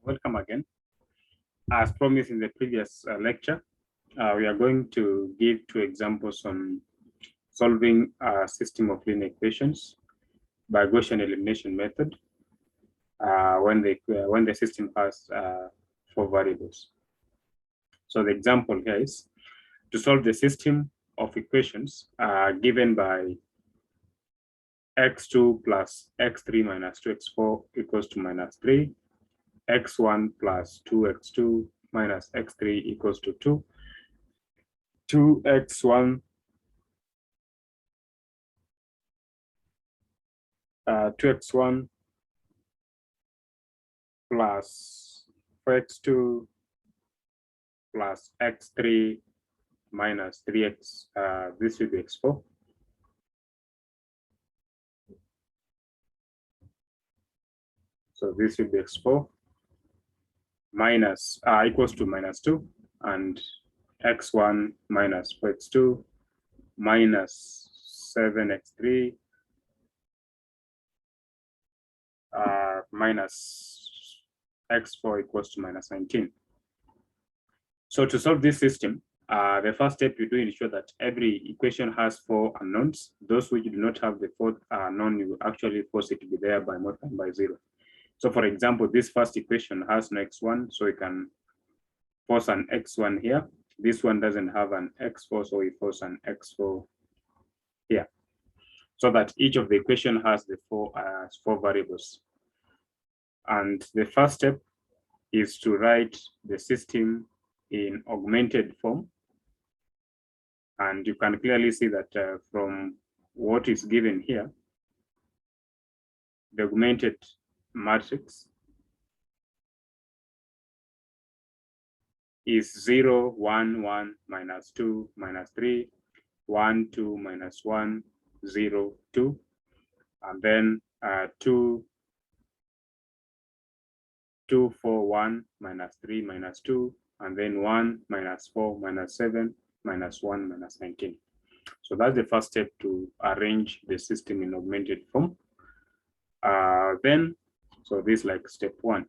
Welcome again. As promised in the previous lecture, we are going to give two examples on solving a system of linear equations by Gaussian elimination method when the system has four variables. So the example here is to solve the system of equations given by x2 plus x3 minus 2x4 equals to minus 3, x1 plus 2x2 minus x3 equals to 2, 2x1 2x1 plus 4x2 plus x3 minus 3x, this will be x4. So this will be x4 minus equals to minus 2, and x1 minus 4x2 minus 7x3 minus x4 equals to minus 19. So to solve this system, the first step you do ensure that every equation has four unknowns. Those which do not have the fourth unknown, you actually force it to be there by multiplying by 0. So for example, this first equation has no x1, so we can force an x1 here. This one doesn't have an x4, so we force an x4 here, so that each of the equation has the four variables. And the first step is to write the system in augmented form. And you can clearly see that from what is given here, the augmented matrix is 0, 1, 1, minus 2, minus 3, 1, 2, minus 1, 0, 2, and then 2, 2, 4, 1, minus 3, minus 2, and then 1, minus 4, minus 7, minus 1, minus 19. So that's the first step to arrange the system in augmented form. So this is like step 1.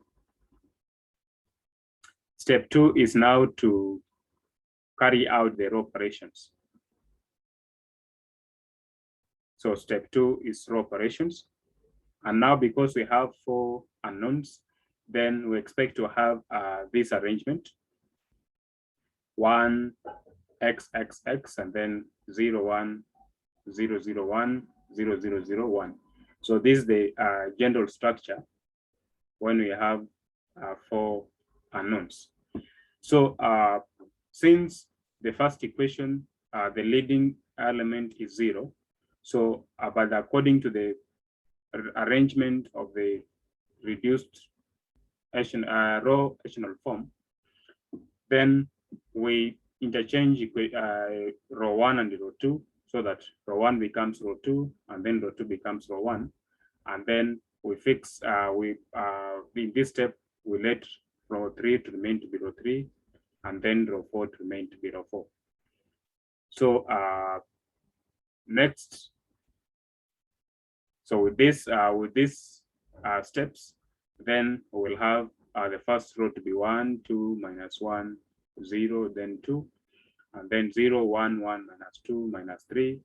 Step 2 is now to carry out the row operations. So step 2 is row operations. And now because we have four unknowns, then we expect to have this arrangement: 1, x, x, x, and then 0, 1, 0, 0, 1, 0, 0, 0, 1. So this is the general structure when we have four unknowns. So since the first equation, the leading element is 0, so but according to the arrangement of the reduced row echelon form, then we interchange row 1 and row 2, so that row 1 becomes row 2, and then row 2 becomes row 1, and then we fix in this step we let row 3 to remain to be row 3, and then row 4 to remain to be row 4. So next, so with these steps, then we will have the first row to be 1, 2, minus 1, 0, then 2, and then 0, 1, 1, minus 2, minus 3,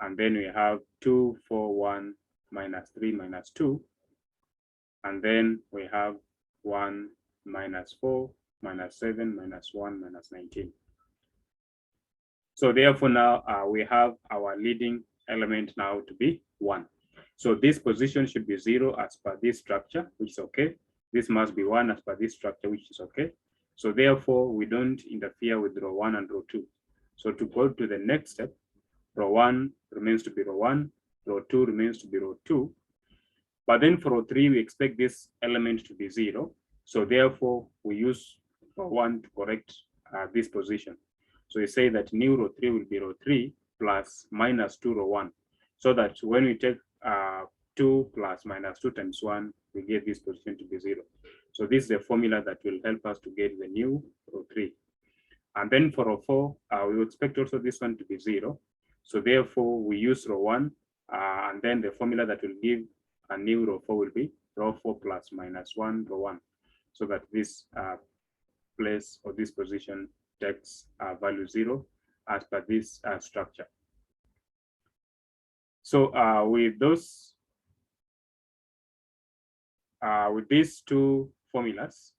and then we have 2, 4, 1, minus 3, minus 2, and then we have 1, minus 4, minus 7, minus 1, minus 19. So therefore now we have our leading element now to be 1. So this position should be 0 as per this structure, which is okay. This must be 1 as per this structure, which is okay. So therefore we don't interfere with row 1 and row 2. So to go to the next step, row 1 remains to be row 1, row 2 remains to be row 2. But then for row 3, we expect this element to be 0. So therefore we use row 1 to correct this position. So we say that new row 3 will be row 3 plus minus 2 row 1, so that when we take 2 plus minus 2 times 1, we get this position to be 0. So this is the formula that will help us to get the new row 3. And then for row 4, we expect also this one to be 0. So therefore we use row 1, and then the formula that will give a new row 4 will be row 4 plus minus 1 row 1. so that this place or this position takes value 0 as per this structure. So with these two formulas,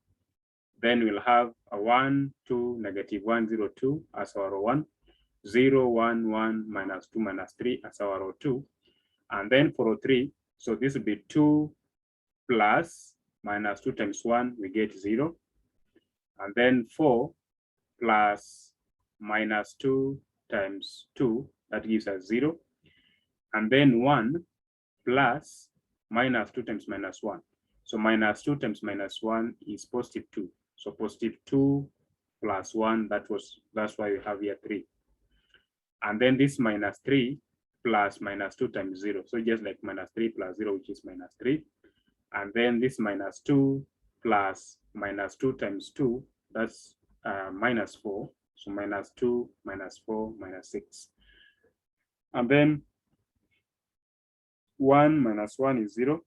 then we'll have a 1, 2, negative 1, 0, 2 as our row 1, 0, 1, 1, minus 2, minus 3 as our row 2. And then for row 3, so this will be 2 plus minus 2 times 1, we get 0. And then 4 plus minus 2 times 2, that gives us 0. And then 1 plus minus 2 times minus 1. So minus 2 times minus 1 is positive 2. So positive 2 plus 1, that's why we have here 3. And then this minus 3 plus minus 2 times 0. So just like minus 3 plus 0, which is minus 3. And then this minus 2 plus minus 2 times 2, that's minus 4. So minus 2, minus 4, minus 6. And then 1 minus 1 is 0.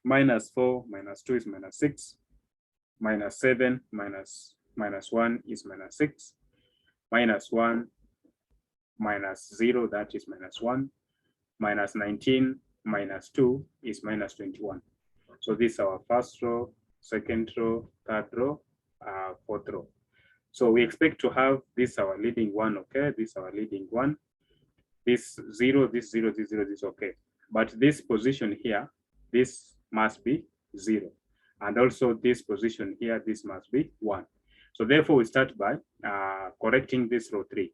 Minus 4 minus 2 is minus 6. Minus 7 minus 1 is minus 6. Minus 1 minus 0, that is minus 1. Minus 19 minus 2 is minus 21. So this is our first row, second row, third row, fourth row. So we expect to have this our leading one, okay? This is our leading one. This 0, this 0, this 0, this okay. But this position here, this must be 0. And also this position here, this must be 1. So therefore we start by correcting this row 3.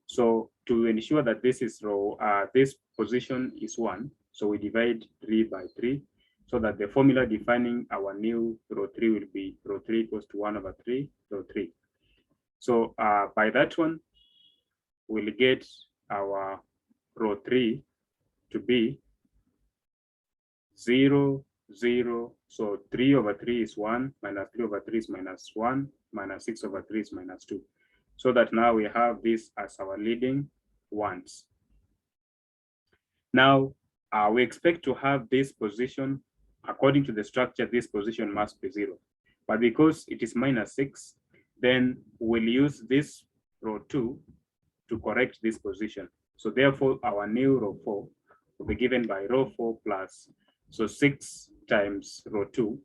So to ensure that this is row, this position is 1, so we divide 3 by 3, so that the formula defining our new row 3 will be row 3 equals to 1 over 3, row 3. So by that one, we'll get our row 3 to be 0, 0. So 3 over 3 is 1, minus 3 over 3 is minus 1, minus 6 over 3 is minus 2. So that now we have this as our leading ones. Now, we expect to have this position, according to the structure, this position must be 0. But because it is minus 6, then we'll use this row 2 to correct this position. So therefore, our new row 4 will be given by row 4 plus, so 6 times row 2.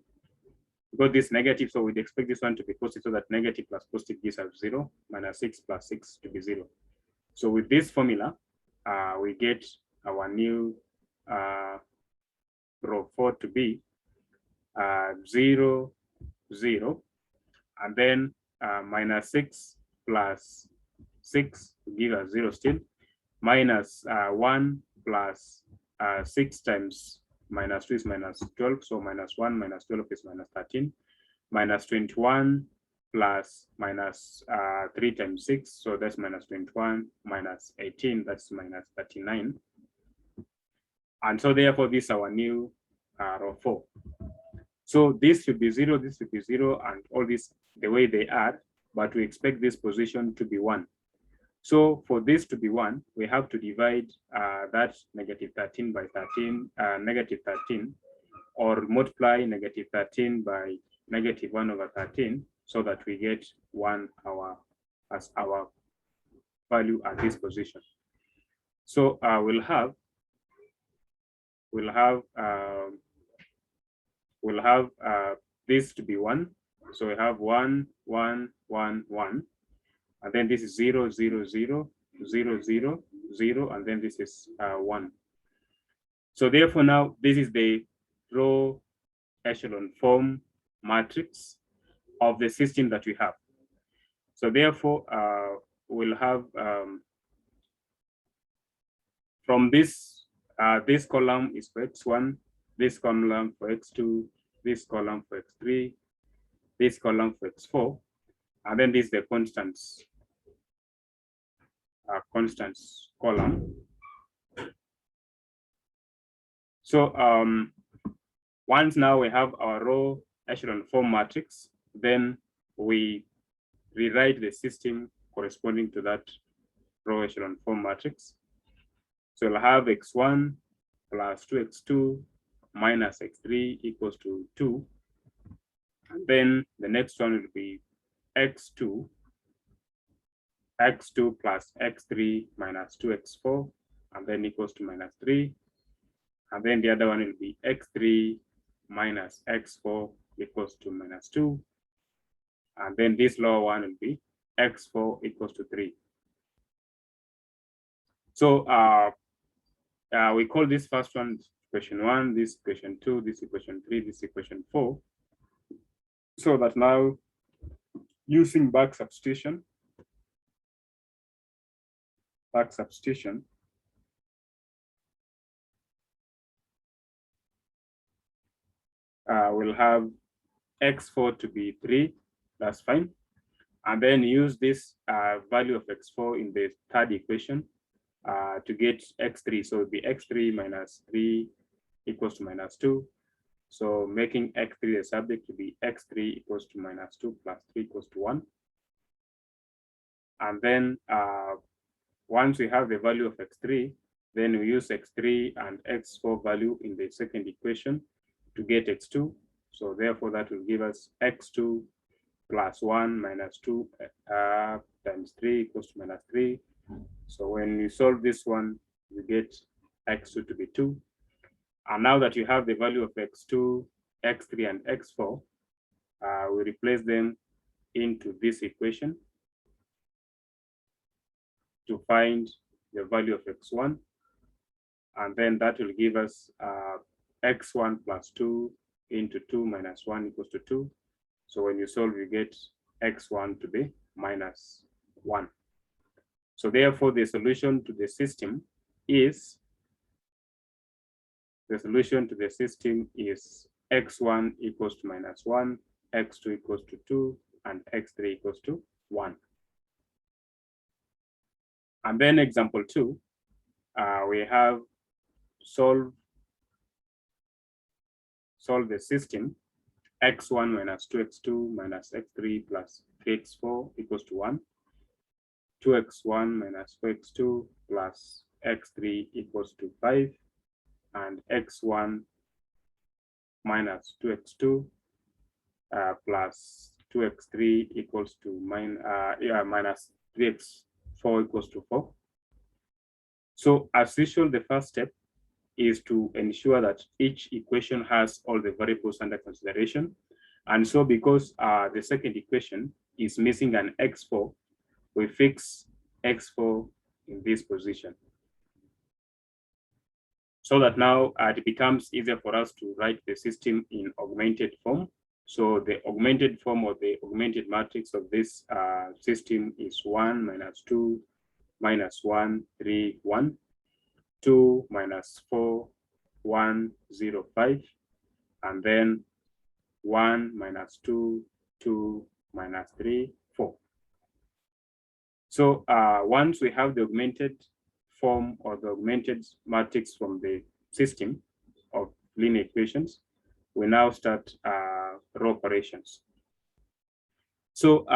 Because this negative, so we'd expect this one to be positive, so that negative plus positive gives us 0, minus 6 plus 6 to be 0. So with this formula, we get our new row 4 to be 0, 0, and then minus 6 plus 6 to give us 0 still, minus 1 plus 6 times minus 2 is minus 12, so minus 1 minus 12 is minus 13, minus 21 plus minus 3 times 6, so that's minus 21, minus 18, that's minus 39. And so therefore this is our new row 4. So this should be 0, this should be 0, and all this the way they are, but we expect this position to be 1. So for this to be 1, we have to divide that negative 13 by 13, negative 13, or multiply negative 13 by negative 1 over 13, so that we get 1 as our value at this position. So we'll have this to be 1. So we have 1, 1, 1, 1. And then this is 0, 0, 0, 0, 0, 0, and then this is 1. So therefore now this is the row echelon form matrix of the system that we have. So therefore we'll have from this column is for x1, this column for x2, this column for x3, this column for x4, and then this is the constants column. So once now we have our row echelon form matrix, then we rewrite the system corresponding to that row echelon form matrix. So we'll have x1 plus 2x2 minus x3 equals to 2. And then the next one will be x2 plus x3 minus 2x4, and then equals to minus 3. And then the other one will be x3 minus x4 equals to minus 2. And then this lower one will be x4 equals to 3. So we call this first one equation 1, this equation 2, this equation 3, this equation 4. So that now using back substitution, we'll have x4 to be 3, that's fine. And then use this value of x4 in the third equation to get x3. So it will be x3 minus 3 equals to minus 2. So making x3 the subject to be x3 equals to minus 2 plus 3 equals to 1. And then once we have the value of x3, then we use x3 and x4 value in the second equation to get x2. So therefore that will give us x2 plus 1 minus 2 times 3 equals to minus 3. So when you solve this one, you get x2 to be 2. And now that you have the value of x2, x3, and x4, we replace them into this equation to find the value of x1. And then that will give us x1 plus 2 into 2 minus 1 equals to 2. So when you solve, you get x1 to be minus 1. So therefore, the solution to the system is x1 equals to minus 1, x2 equals to 2, and x3 equals to 1. And then example 2, we have solve the system x1 minus 2x2 minus x3 plus 3x4 equals to 1, 2x1 minus 4x2 plus x3 equals to 5, and x1 minus 2x2 plus 2x3 equals to minus 3x4 equals to 4. So as usual, the first step is to ensure that each equation has all the variables under consideration. And so because the second equation is missing an x4, we fix x4 in this position, so that now it becomes easier for us to write the system in augmented form. So the augmented form or the augmented matrix of this system is 1 minus 2 minus 1, 3, 1, 2 minus 4, 1, 0, 5, and then 1 minus 2, 2 minus 3, 4. So once we have the augmented form or the augmented matrix from the system of linear equations, we now start row operations. So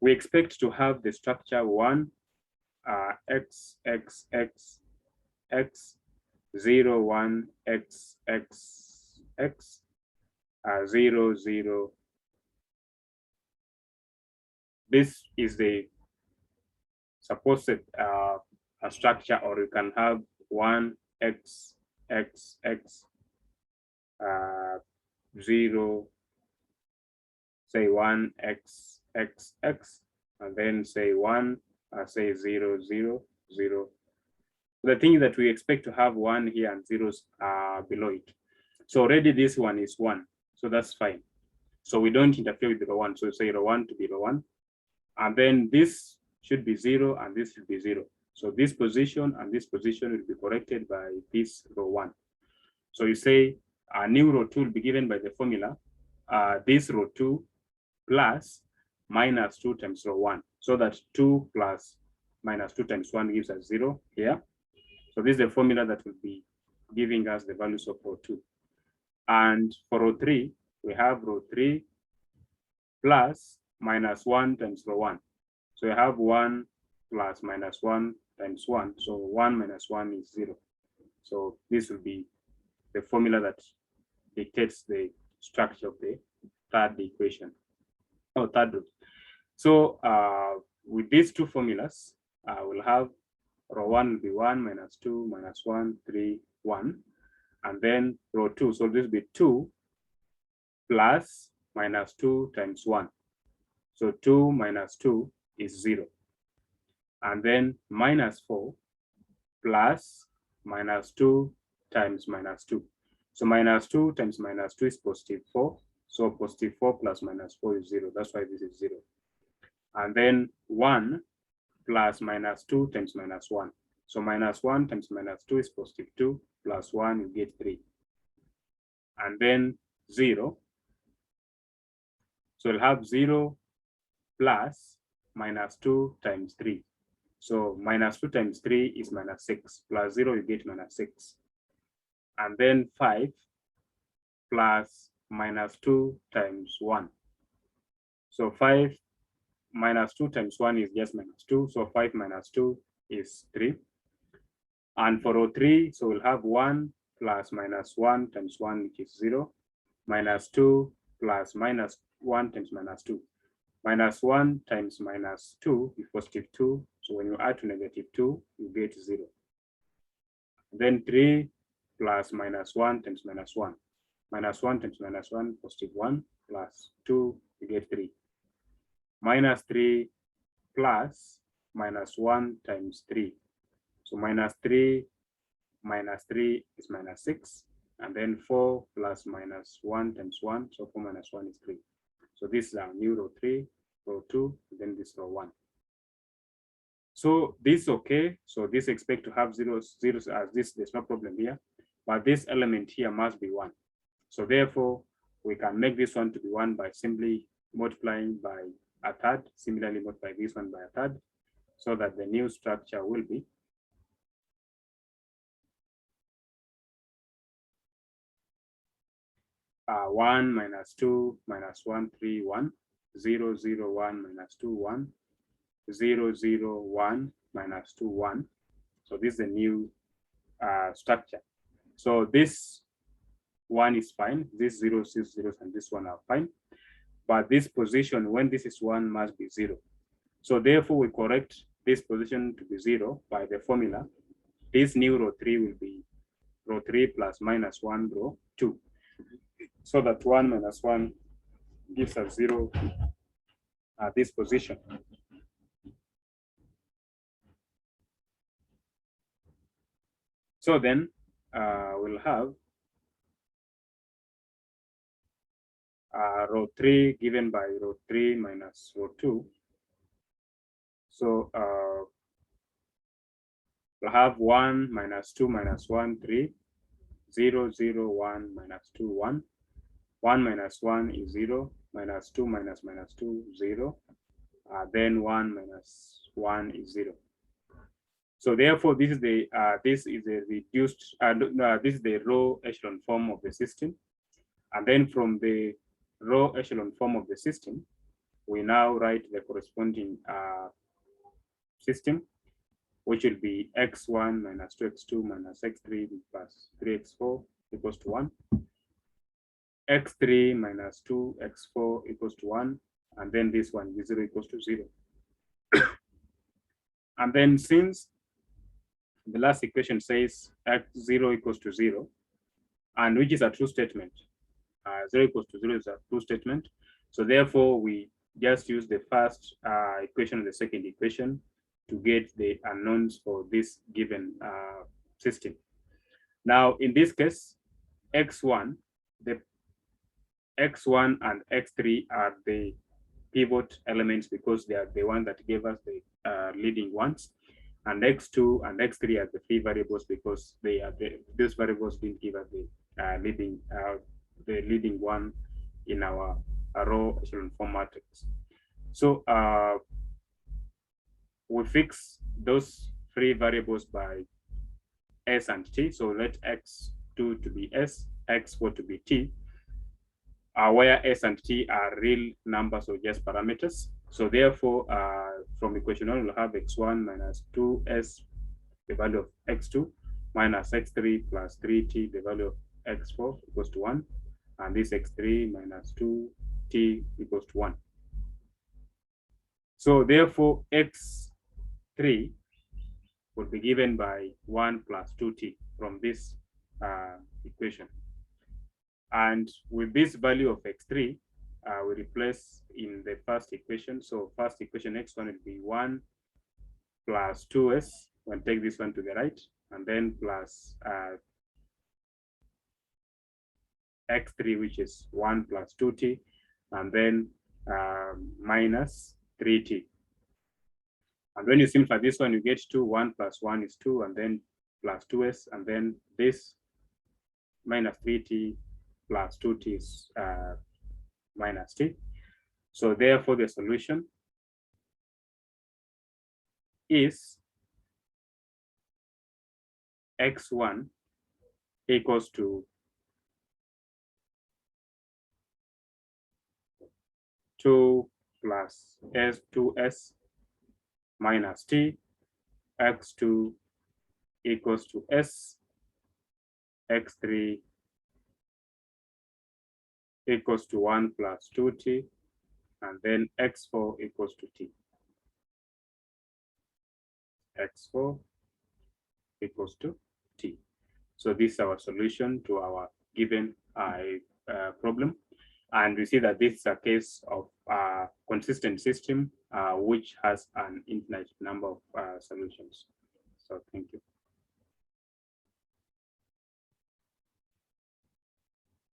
we expect to have the structure 1, x, x, x, x, 0, 1, x, x, x, 0, 0. This is the supposed structure, or you can have 1, x, x, x, 0, say 1, x, x, x, and then say 1, say 0, 0, 0. The thing is that we expect to have 1 here and zeros below it. So already this one is 1, so that's fine. So we don't interfere with the row 1. So say row 1 to be row 1, and then this should be 0 and this should be 0. So this position and this position will be corrected by this row 1. So you say a new row 2 will be given by the formula this row 2 plus minus 2 times row 1, so that 2 plus minus 2 times 1 gives us 0 here. So this is the formula that will be giving us the values of row 2. And for row 3, we have row 3 plus minus 1 times row 1. So you have 1 plus minus 1 times 1. So 1 minus 1 is 0. So this will be the formula that dictates the structure of the third equation or third root. So with these two formulas, we'll have row 1 will be 1 minus 2 minus 1, 3, 1. And then row 2, so this will be 2 plus minus 2 times 1. So 2 minus 2 is 0. And then minus 4 plus minus 2 times minus 2. So minus 2 times minus 2 is positive 4. So positive 4 plus minus 4 is 0. That's why this is 0. And then 1 plus minus 2 times minus 1. So minus 1 times minus 2 is positive 2 plus 1, you get 3. And then 0. So we'll have 0 plus minus 2 times 3. So minus 2 times 3 is minus 6. Plus 0, you get minus 6. And then 5 plus minus 2 times 1. So 5 minus 2 times 1 is just minus 2. So 5 minus 2 is 3. And for row 3, so we'll have 1 plus minus 1 times 1, which is 0. Minus 2 plus minus 1 times minus 2. Minus 1 times minus 2 is positive 2. So when you add to negative 2, you get 0. Then 3 plus minus 1 times minus 1. Minus 1 times minus 1, positive 1, plus 2, you get 3. Minus 3 plus minus 1 times 3. So minus 3 is minus 6. And then 4 plus minus 1 times 1. So 4 minus 1 is 3. So this is our new row 3, row 2, then this row 1. So this is okay. So this expect to have zeros as this, there's no problem here. But this element here must be 1. So therefore, we can make this one to be 1 by simply multiplying by a third. Similarly, multiply this one by a third, so that the new structure will be 1 minus 2 minus 1, 3, 1, 0, 0, 1 minus 2, 1, 0, 0, 1 minus 2, 1. So this is the new structure. So this one is fine. This 0, 6 zeros and this one are fine. But this position, when this is 1, must be 0. So therefore, we correct this position to be 0 by the formula. This new row 3 will be row 3 plus minus 1 row 2. So that 1 minus 1 gives us 0 at this position. So then we'll have row 3 given by row 3 minus row 2. So we'll have 1 minus 2 minus 1, 3, 0, 0, 1 minus 2, 1. 1 minus 1 is 0, minus 2 minus minus 2, 0. Then 1 minus 1 is 0. So therefore, this is the reduced. This is the row echelon form of the system, and then from the row echelon form of the system, we now write the corresponding system, which will be x1 minus 2x2 minus x3 plus 3x4 equals to 1. x3 minus 2x4 equals to 1, and then this one is 0 equals to 0. And then since the last equation says x0 equals to 0, and which is a true statement, 0 equals to 0 is a true statement. So therefore, we just use the first equation and the second equation to get the unknowns for this given system. Now, in this case, x1, the x1 and x3 are the pivot elements because they are the one that gave us the leading ones, and x2 and x3 are the free variables because they are these variables didn't give us the leading one in our row echelon form matrix. So we fix those free variables by s and t. So let x2 to be s, x4 to be t, where s and t are real numbers or just parameters. So therefore, from equation 1, we'll have x1 minus 2s, the value of x2, minus x3 plus 3t, the value of x4 equals to 1. And this x3 minus 2 t equals to 1. So therefore, x3 would be given by 1 plus 2t from this equation. And with this value of x3, we replace in the first equation. So first equation, x1 will be 1 plus 2s, we'll take this one to the right, and then plus x3, which is 1 plus 2t, and then minus 3t. And when you simplify this one, you get 2, 1 plus 1 is 2, and then plus 2s, and then this minus 3t plus 2t is minus t. So therefore, the solution is x1 equals to 2 plus s2s minus t, x2 equals to s, x3 equals to 1 plus 2t, and then x4 equals to t. x4 equals to t. So this is our solution to our given problem. And we see that this is a case of a consistent system which has an infinite number of solutions. So thank you.